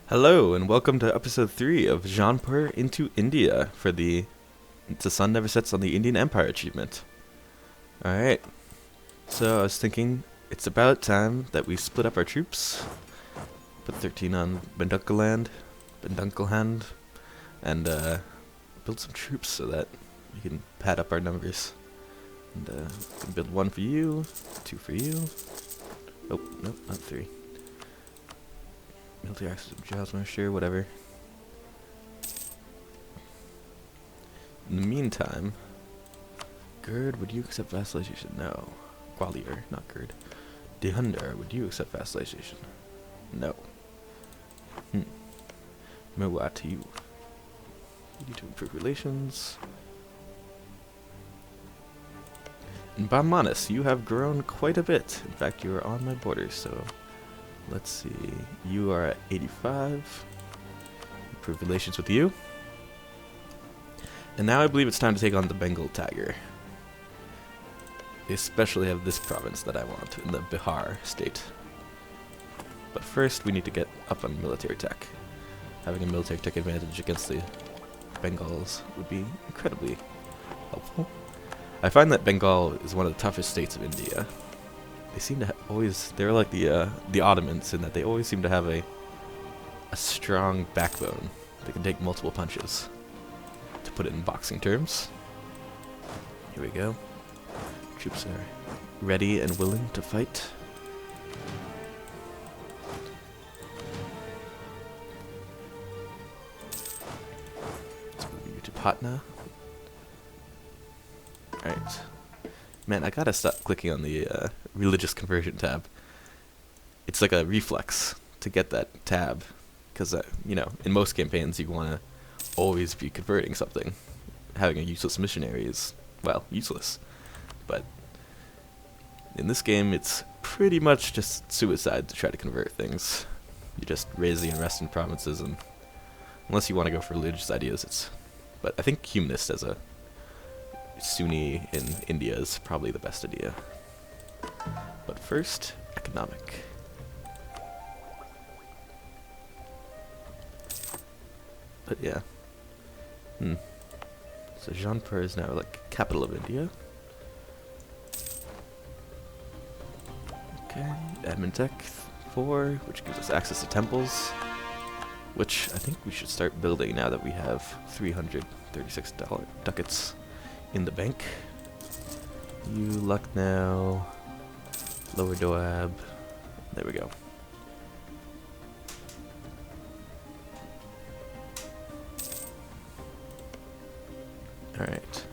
Hello and welcome to episode 3 of Jaunpur into India for the Sun Never Sets on the Indian Empire achievement. Alright, so I was thinking it's about time that we split up our troops, put 13 on Bendunkaland, and build some troops so that we can pad up our numbers. And we can build 1 for you, 2 for you. Oh, nope, not 3. Military access to Jasmine, sure, whatever. In the meantime, Gerd, would you accept vassalization? No. Gwalior, not Gerd. Dehundar, would you accept vassalization? No. Mewat, you need to improve relations. And Bamanis, you have grown quite a bit. In fact, you are on my border, so let's see. You are at 85. Improve relations with you. And now I believe it's time to take on the Bengal Tiger. They especially have this province that I want in the Bihar state. But first we need to get up on military tech. Having a military tech advantage against the Bengals would be incredibly helpful. I find that Bengal is one of the toughest states of India. They seem to they're like the Ottomans in that they always seem to have a strong backbone. They can take multiple punches. To put it in boxing terms. Here we go. Troops are ready and willing to fight. Let's move you to Patna. Alright. Man, I gotta stop clicking on the religious conversion tab. It's like a reflex to get that tab. Because, in most campaigns you want to always be converting something. Having a useless missionary is, well, useless. But in this game, it's pretty much just suicide to try to convert things. You just raise the unrest in provinces, and unless you want to go for religious ideas, it's... But I think humanist as a Sunni in India is probably the best idea. But first, economic. But yeah. So Jaunpur is now like capital of India. Okay, admin tech 4, which gives us access to temples, which I think we should start building now that we have $336 ducats in the bank. You Lucknow, Lower Doab. There we go. Alright.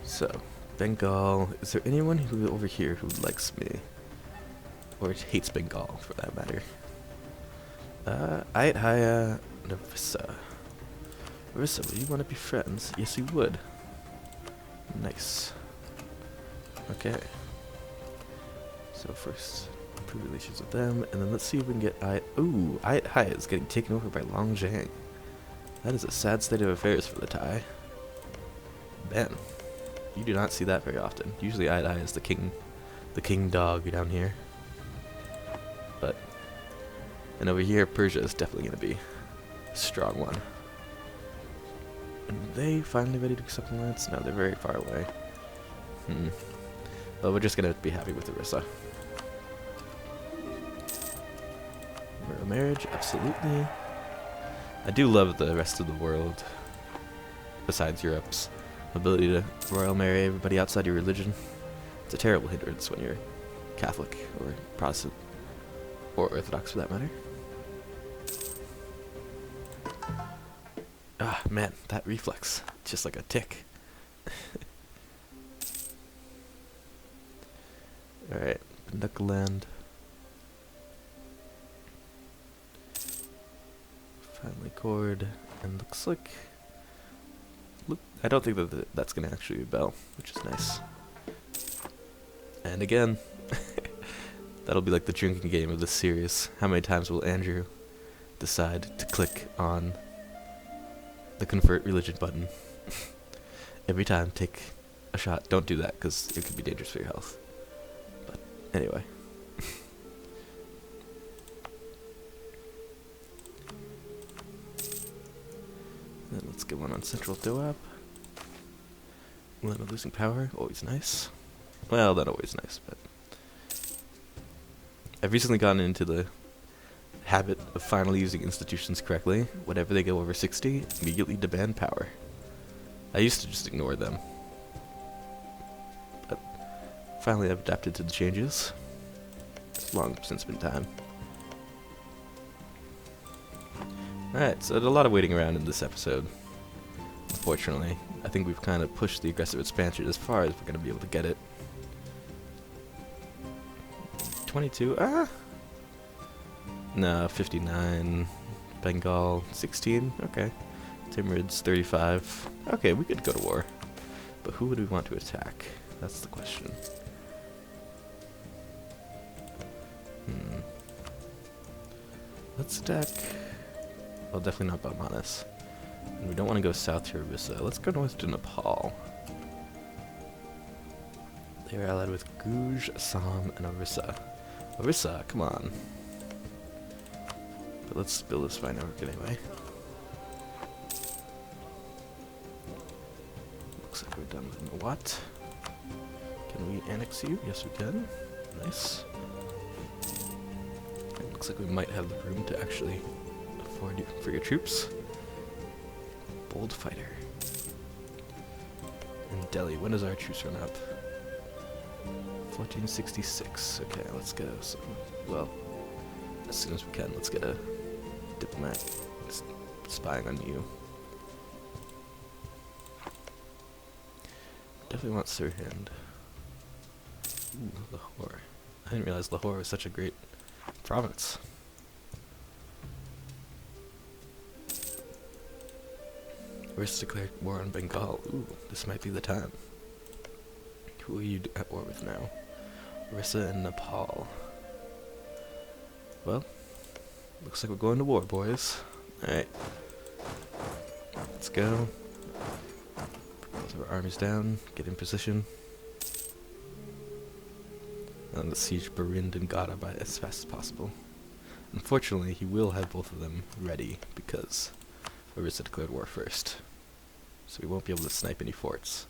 So, Bengal. Is there anyone who over here who likes me? Or hates Bengal, for that matter? Ayat Navissa. Navissa, would you want to be friends? Yes, you would. Nice. Okay. So first, improve relations with them, and then let's see if we can get Ooh, Ayat Hai is getting taken over by Long Zhang. That is a sad state of affairs for the Thai. Man, you do not see that very often. Usually Ayat Hai is the king dog down here. And over here, Persia is definitely going to be a strong one. And are they finally ready to accept alliance? No, they're very far away. But we're just going to be happy with Orissa. Royal marriage, absolutely. I do love the rest of the world, besides Europe's ability to royal marry everybody outside your religion. It's a terrible hindrance when you're Catholic or Protestant, or Orthodox for that matter. Ah, man, that reflex. Just like a tick. Alright, Bendunkaland. Finally cord. And looks like... I don't think that that's going to actually rebel, which is nice. And again, that'll be like the drinking game of this series. How many times will Andrew decide to click on the convert religion button? Every time, take a shot. Don't do that, because it could be dangerous for your health. But anyway. Then let's get one on Central Doab. Limit losing power, always nice. Well, not always nice, but I've recently gotten into the habit of finally using institutions correctly. Whenever they go over 60, immediately demand power. I used to just ignore them, but finally I've adapted to the changes. It's long since been time. Alright, so there's a lot of waiting around in this episode. Unfortunately, I think we've kind of pushed the aggressive expansion as far as we're going to be able to get it. 22, no, 59, Bengal, 16, okay. Timurids, 35, okay, we could go to war. But who would we want to attack? That's the question. Let's attack, well, definitely not Bamanas. And we don't want to go south to Orissa. Let's go north to Nepal. They are allied with Guj, Assam, and Orissa. Orissa, come on. But let's build this fine network anyway. Looks like we're done with Mawat. Can we annex you? Yes, we can. Nice. It looks like we might have the room to actually afford you for your troops. Bold fighter. In Delhi, when does our truce run up? 1466. Okay, let's go. So, well, as soon as we can, let's get a diplomat spying on you. Definitely want Sirhind. Ooh, Lahore. I didn't realize Lahore was such a great province. Orissa declared war on Bengal. Ooh, this might be the time. Who are you at war with now? Orissa and Nepal. Well, looks like we're going to war, boys. Alright. Let's go. Both our armies down, get in position. And let's siege Barind and Gada by as fast as possible. Unfortunately, he will have both of them ready because Orissa declared war first. So we won't be able to snipe any forts.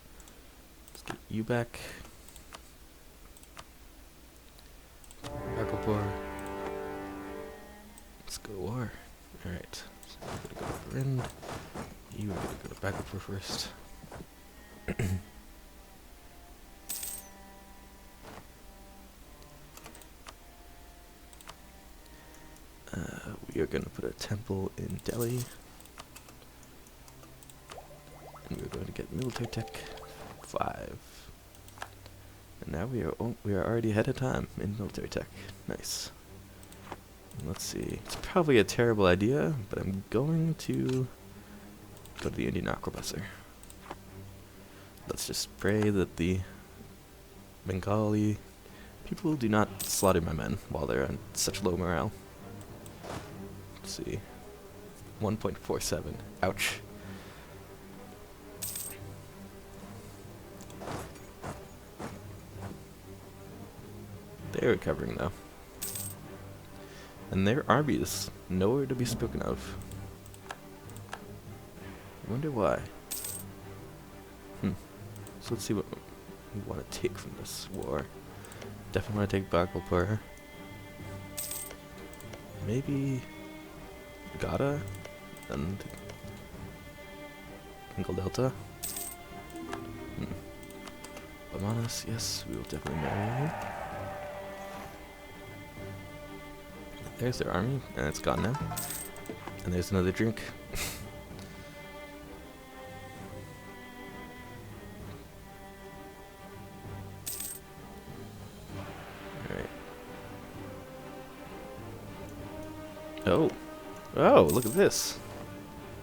Let's get you back. Bhagalpur. Let's go to war. Alright. So we're gonna go to Barind. You are gonna go to Bhagalpur first. We are going to put a temple in Delhi. And we're going to get military tech 5. And now we are already ahead of time in military tech. Nice. And let's see. It's probably a terrible idea, but I'm going to go to the Indian Aquabusser. Let's just pray that the Bengali people do not slaughter my men while they're on such low morale. Let's see. 1.47. Ouch. They're recovering though. And their army is nowhere to be spoken of. I wonder why. So let's see what we want to take from this war. Definitely want to take Bhagalpur. Maybe Gada and Bengal Delta. Bamanas, yes, we will definitely marry you. There's their army, and it's gone now. And there's another drink. Alright. Oh. Oh, look at this.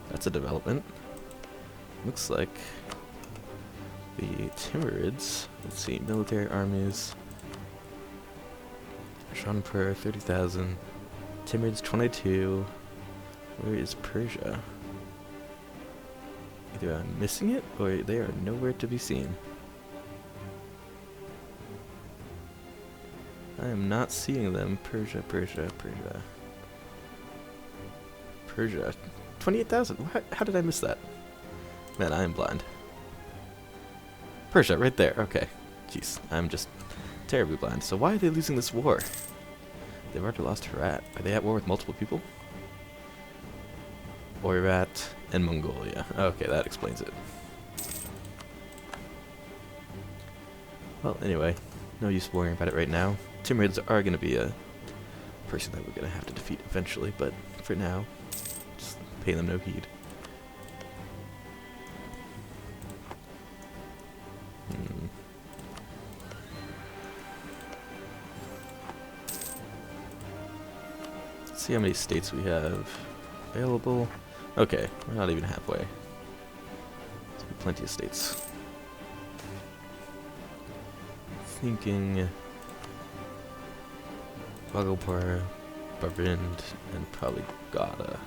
That's a development. Looks like the Timurids, let's see, military armies. Jaunpur, 30,000. Timurids, 22. Where is Persia? Either I'm missing it, or they are nowhere to be seen. I am not seeing them. Persia, Persia, Persia. Persia, 28,000. How did I miss that? Man, I am blind. Persia, right there. Okay. Jeez, I'm just terribly blind. So why are they losing this war? They've already lost Herat. Are they at war with multiple people? Oirat and Mongolia. Okay, that explains it. Well, anyway, no use worrying about it right now. Timurids are going to be a person that we're going to have to defeat eventually, but for now, just pay them no heed. Let's see how many states we have available. Okay, we're not even halfway. There's plenty of states. Thinking Bhagalpur, Barind, and probably Gada.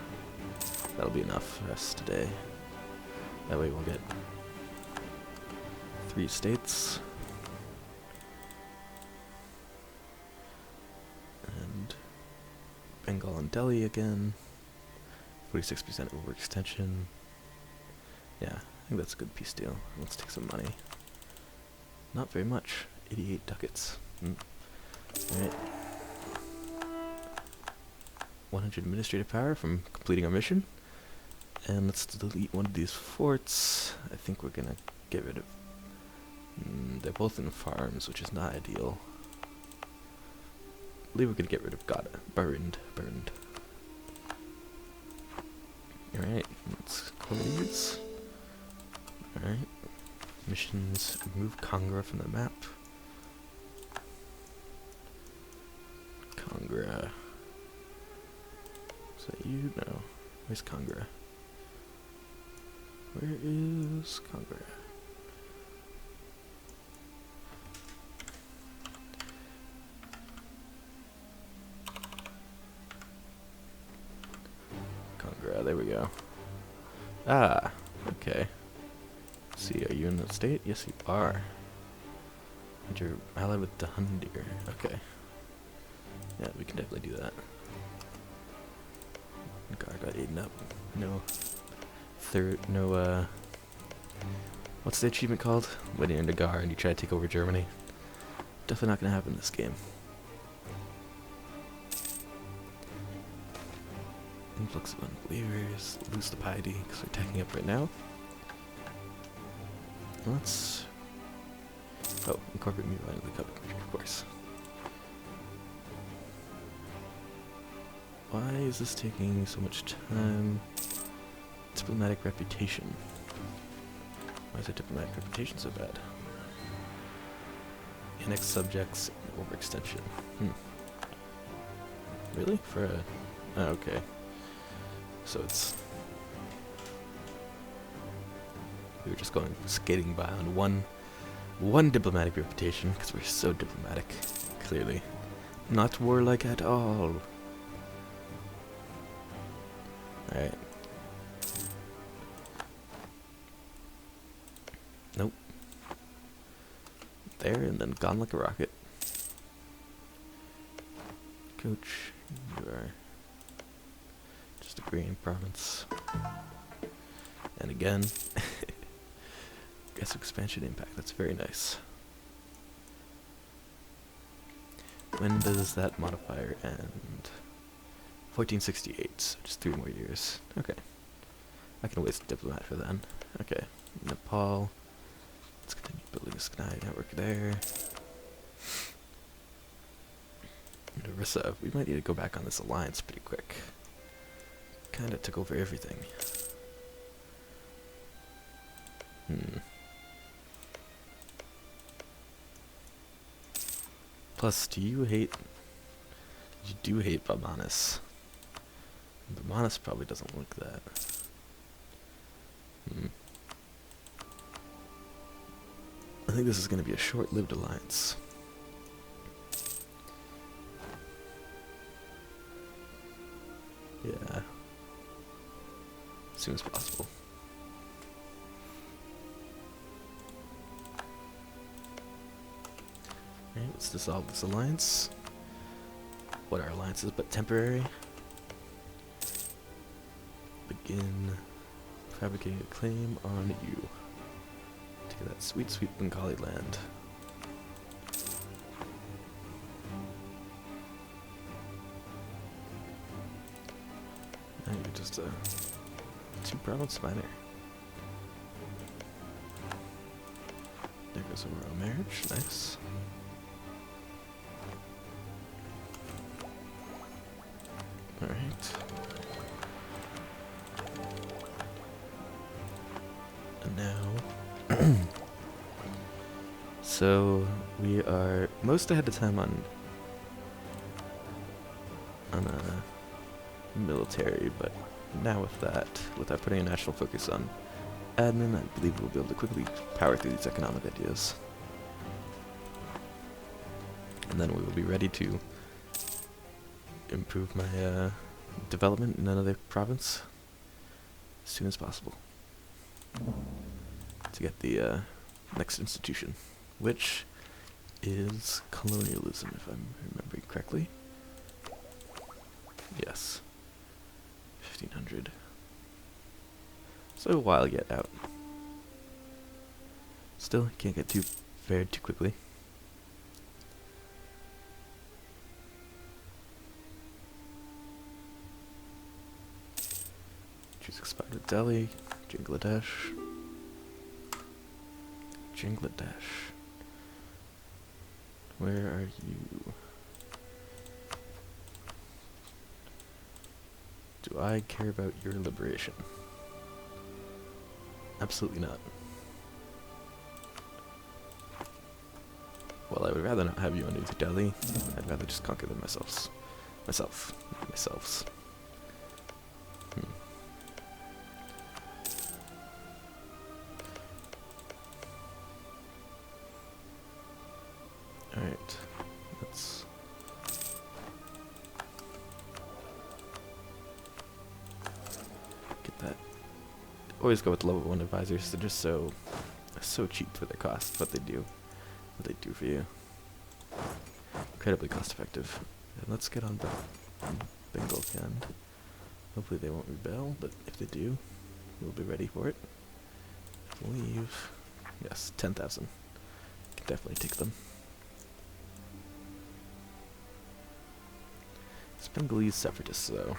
That'll be enough for us today. That way we'll get 3 states. And Bengal and Delhi again. 46% overextension. Yeah, I think that's a good peace deal. Let's take some money. Not very much. 88 ducats. Alright. 100 administrative power from completing our mission. And let's delete one of these forts. I think we're gonna get rid of... they're both in farms, which is not ideal. I believe we're gonna get rid of Gada. Burned. Alright, let's close. Alright. Missions, remove Kangra from the map. Kangra. Is that you? No. Where's Kangra? Where is Kangra? Kangra, there we go. Ah, okay. Let's see, are you in the state? Yes, you are. And you're allied with Dahandir. Okay. Yeah, we can definitely do that. God, got eaten up. What's the achievement called? When you're in Nagar and you try to take over Germany. Definitely not gonna happen in this game. Influx of unbelievers. Lose the piety because we're attacking up right now. Let's... oh, incorporate Mira into the Cup, of course. Why is this taking so much time? Diplomatic reputation. Why is our diplomatic reputation so bad? Annex subjects and overextension. Really? For a... oh, okay. So it's... we were just going skating by on one diplomatic reputation, because we're so diplomatic, clearly. Not warlike at all. Alright. Nope. There, and then gone like a rocket. Coach, you are just a green province. And again, guess expansion impact, that's very nice. When does that modifier end? 1468, so just 3 more years. Okay. I can waste diplomat for then. Okay. Nepal. Let's continue building a Sky network there. And Orissa, we might need to go back on this alliance pretty quick. Kinda took over everything. Plus, you do hate Bamanis. Bamanis probably doesn't like that. I think this is going to be a short-lived alliance. Yeah. As soon as possible. Alright, let's dissolve this alliance. What are alliances but temporary? begin fabricating a claim on you. To that sweet, sweet Bengali land. Now you're just a 2-province minor. There goes a royal marriage, nice. Alright. And now... so, we are most ahead of time on military, but now without putting a national focus on admin, I believe we'll be able to quickly power through these economic ideas. And then we will be ready to improve my development in another province as soon as possible. To get the next institution, which is colonialism, if I'm remembering correctly. Yes. 1500. So a while yet out. Still, can't get too fared too quickly. Choose expired with Delhi, Bangladesh. Bangladesh. Where are you? Do I care about your liberation? Absolutely not. Well, I would rather not have you under Delhi. I'd rather just conquer them myself. Myself. Alright. Let's... get that. Always go with level 1 advisors. They're just so cheap for their cost. What they do for you. Incredibly cost effective. And let's get on Bengal Kand. Hopefully they won't rebel, but if they do, we'll be ready for it. I believe, yes, 10,000. Can definitely take them. It's Bengalese separatists, though.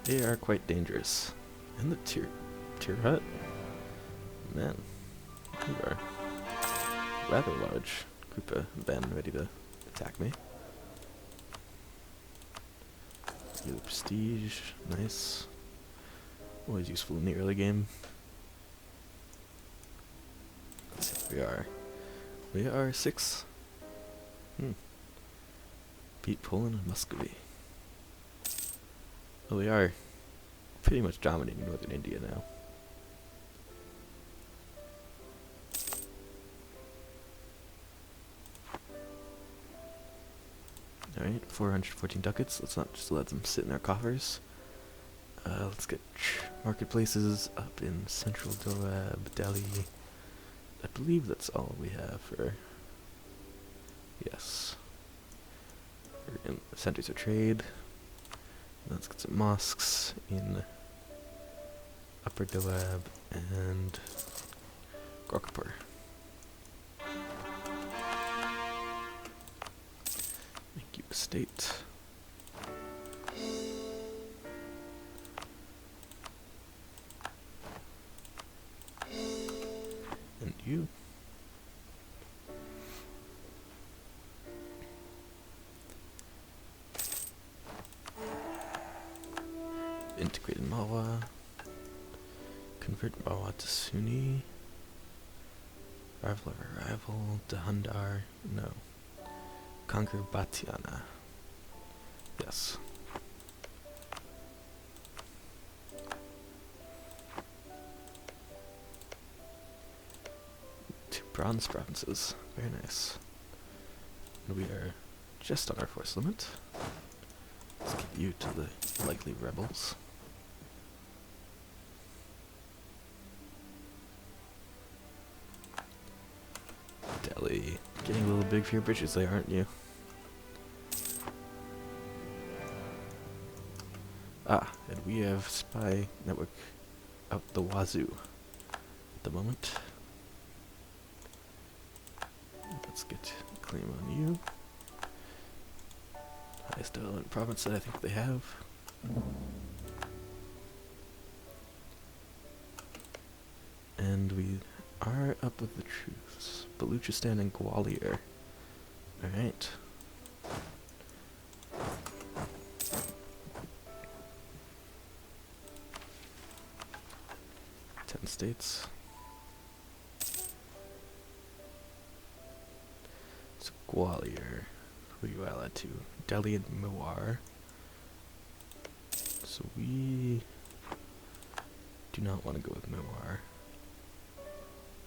They are quite dangerous. And the Tirhut? Man, you are rather large group of men ready to attack me. Get the prestige, nice. Always useful in the early game. Let's see what we are. We are 6. Beat Poland and Muscovy. Well, we are pretty much dominating northern India now. Alright, 414 ducats. Let's not just let them sit in our coffers. Let's get marketplaces up in central Doab, Delhi. I believe that's all we have for... yes. We're in centers of trade. Let's get some mosques in Upper Doab and Gorkapur. Make you a state. And you. Integrated Malwa. Convert Malwa to Sunni. Rival of a rival. Dahandar. No. Conquer Batiana. Yes. Two bronze provinces. Very nice. And we are just on our force limit. Let's get you to the likely rebels. Delhi. Getting a little big for your britches there, aren't you? Ah, and we have spy network out the wazoo at the moment. Let's get a claim on you. Highest development province that I think they have. And we are up with the truths. Baluchistan and Gwalior. Alright. 10 states. So Gwalior. Who are you allied to? Delhi and Mewar. So we do not want to go with Mewar.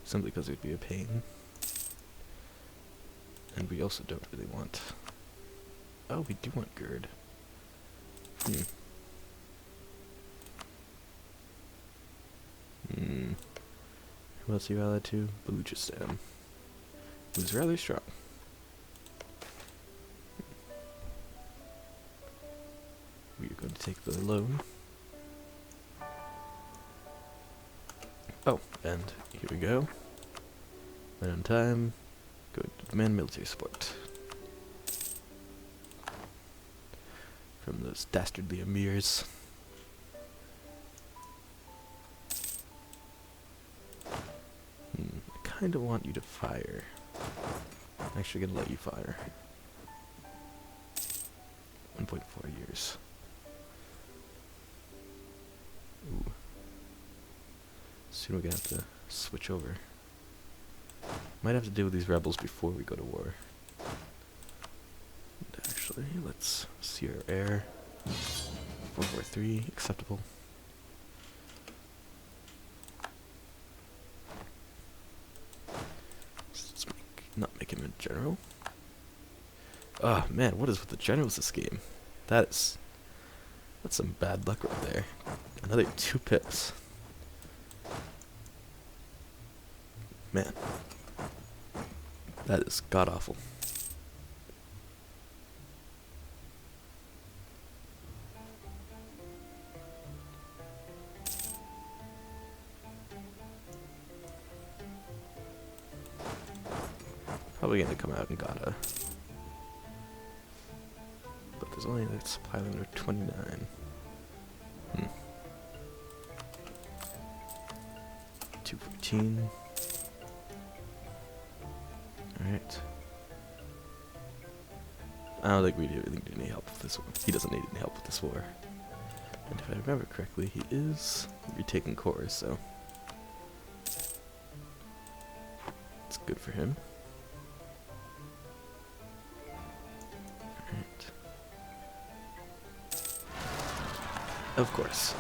Simply because it would be a pain. And we also don't really want... Oh, we do want Gerd. Who else are you allied to? Baluchistan. Who's rather strong. We are going to take the loan. Oh, and here we go. Right on time. Going to demand military support. From those dastardly emirs. I kind of want you to fire. I'm actually going to let you fire. 1.4 years. Ooh. Soon we're going to have to switch over. Might have to deal with these rebels before we go to war. And actually, let's see our heir. 443, acceptable. Let's not make him a general. Oh man, what is with the generals this game? That's some bad luck right there. Another 2 pips. Man. That is god-awful. Probably gonna come out in Ghana. But there's only a supply limit of 29. 214. Alright. I don't think we really need any help with this war. He doesn't need any help with this war. And if I remember correctly, he is retaking cores, so it's good for him. Alright. Of course.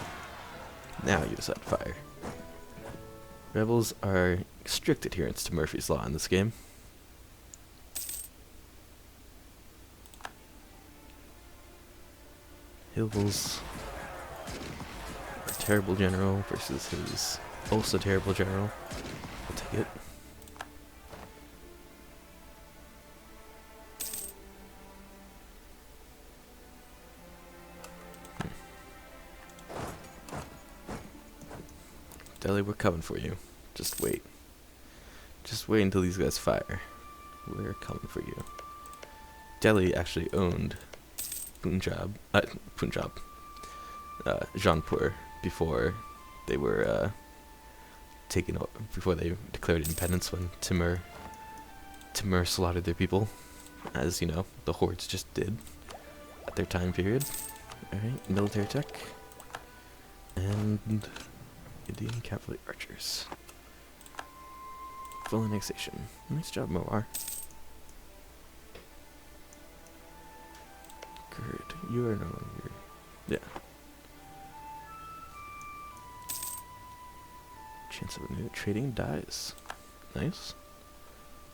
Now you decide to fire. Rebels are strict adherents to Murphy's Law in this game. Hills, our terrible general versus his also terrible general. I'll take it. Delhi, we're coming for you. Just wait. Just wait until these guys fire. We're coming for you. Delhi actually owned Jaunpur before they were taken over, before they declared independence when Timur slaughtered their people, as you know, the hordes just did at their time period. Alright, military tech. And Indian cavalry archers. Full annexation. Nice job, Moar. Good. You are no longer... Yeah. Chance of new trading dies. Nice.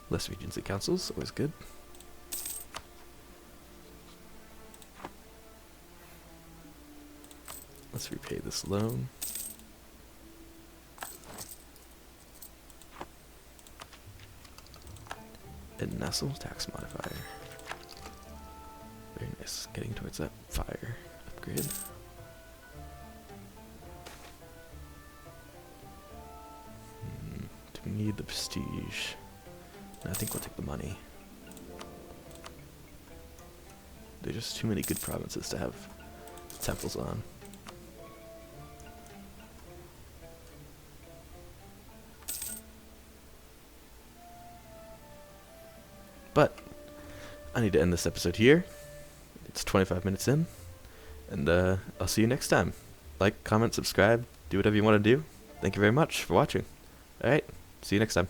Less regency councils, always good. Let's repay this loan. And Nestle tax modifier. Very nice. Getting towards that fire upgrade. the prestige. I think we'll take the money. There's just too many good provinces to have temples on. But I need to end this episode here. It's 25 minutes in, and I'll see you next time. Like, comment, subscribe, do whatever you want to do. Thank you very much for watching. Alright, see you next time.